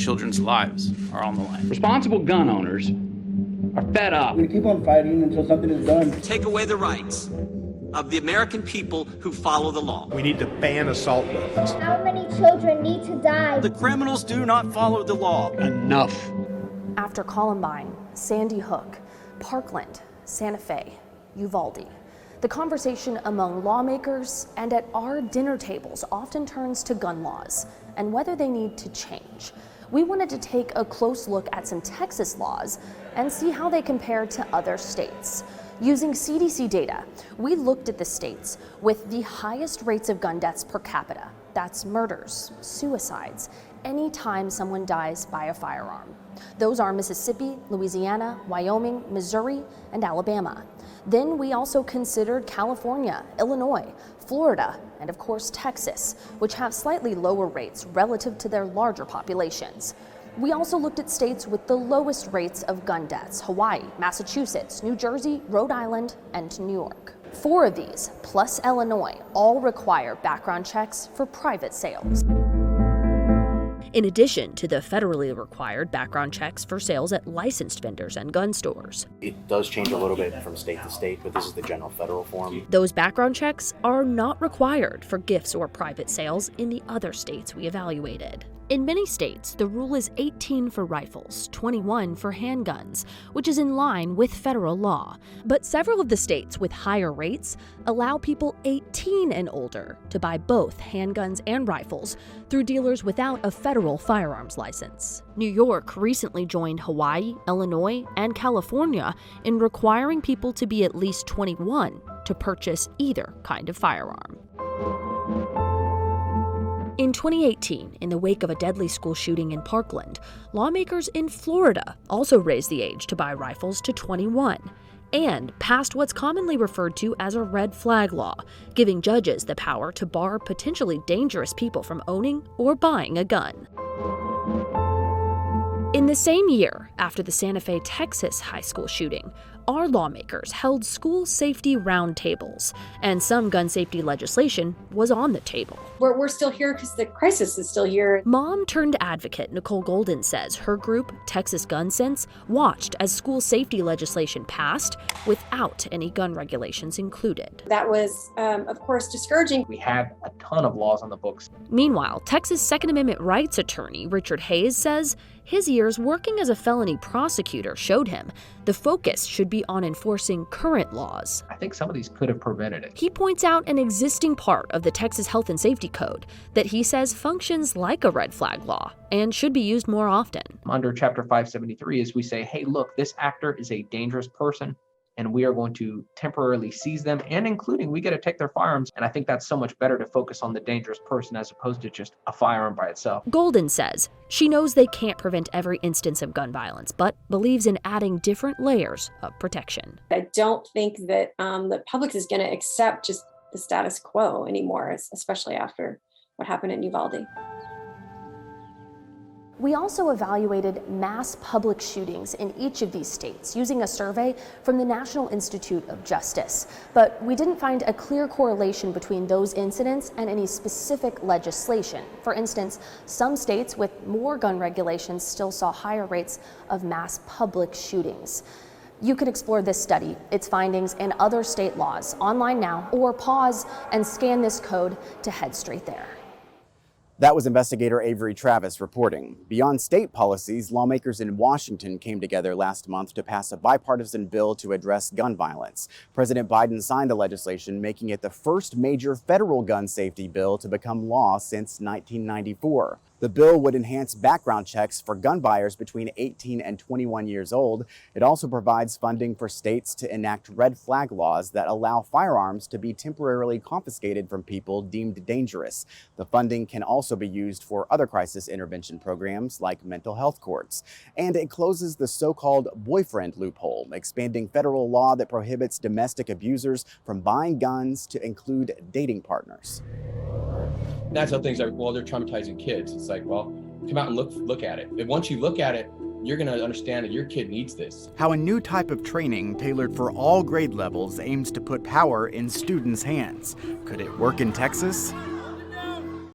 children's lives are on the line. Responsible gun owners are fed up. We keep on fighting until something is done. Take away the rights of the American people who follow the law. We need to ban assault weapons. How many children need to die? The criminals do not follow the law. Enough. After Columbine, Sandy Hook, Parkland, Santa Fe, Uvalde, the conversation among lawmakers and at our dinner tables often turns to gun laws and whether they need to change. We wanted to take a close look at some Texas laws and see how they compare to other states. Using CDC data, we looked at the states with the highest rates of gun deaths per capita. That's murders, suicides, any time someone dies by a firearm. Those are Mississippi, Louisiana, Wyoming, Missouri, and Alabama. Then we also considered California, Illinois, Florida, and of course Texas, which have slightly lower rates relative to their larger populations. We also looked at states with the lowest rates of gun deaths: Hawaii, Massachusetts, New Jersey, Rhode Island, and New York. 4 of these, plus Illinois, all require background checks for private sales. In addition to the federally required background checks for sales at licensed vendors and gun stores. It does change a little bit from state to state, but this is the general federal form. Those background checks are not required for gifts or private sales in the other states we evaluated. In many states, the rule is 18 for rifles, 21 for handguns, which is in line with federal law. But several of the states with higher rates allow people 18 and older to buy both handguns and rifles through dealers without a federal firearms license. New York recently joined Hawaii, Illinois, and California in requiring people to be at least 21 to purchase either kind of firearm. In 2018, in the wake of a deadly school shooting in Parkland, lawmakers in Florida also raised the age to buy rifles to 21 and passed what's commonly referred to as a red flag law, giving judges the power to bar potentially dangerous people from owning or buying a gun. In the same year, after the Santa Fe, Texas high school shooting, our lawmakers held school safety roundtables, and some gun safety legislation was on the table. We're still here because the crisis is still here. Mom-turned-advocate Nicole Golden says her group, Texas Gun Sense, watched as school safety legislation passed without any gun regulations included. That was, of course, discouraging. We have a ton of laws on the books. Meanwhile, Texas Second Amendment rights attorney Richard Hayes says his years working as a felony prosecutor showed him the focus should be on enforcing current laws. I think some of these could have prevented it. He points out an existing part of the Texas Health and Safety Code that he says functions like a red flag law and should be used more often. Under Chapter 573 is we say, hey, look, this actor is a dangerous person, and we are going to temporarily seize them, and including we get to take their firearms. And I think that's so much better to focus on the dangerous person as opposed to just a firearm by itself. Golden says she knows they can't prevent every instance of gun violence, but believes in adding different layers of protection. I don't think that the public is going to accept just the status quo anymore, especially after what happened in Uvalde. We also evaluated mass public shootings in each of these states using a survey from the National Institute of Justice. But we didn't find a clear correlation between those incidents and any specific legislation. For instance, some states with more gun regulations still saw higher rates of mass public shootings. You can explore this study, its findings, and other state laws online now, or pause and scan this code to head straight there. That was investigator Avery Travis reporting. Beyond state policies, lawmakers in Washington came together last month to pass a bipartisan bill to address gun violence. President Biden signed the legislation, making it the first major federal gun safety bill to become law since 1994. The bill would enhance background checks for gun buyers between 18 and 21 years old. It also provides funding for states to enact red flag laws that allow firearms to be temporarily confiscated from people deemed dangerous. The funding can also be used for other crisis intervention programs like mental health courts. And it closes the so-called boyfriend loophole, expanding federal law that prohibits domestic abusers from buying guns to include dating partners. That's how things are, well, they're traumatizing kids. It's like, well, come out and look at it. And once you look at it, you're going to understand that your kid needs this. How a new type of training tailored for all grade levels aims to put power in students' hands. Could it work in Texas?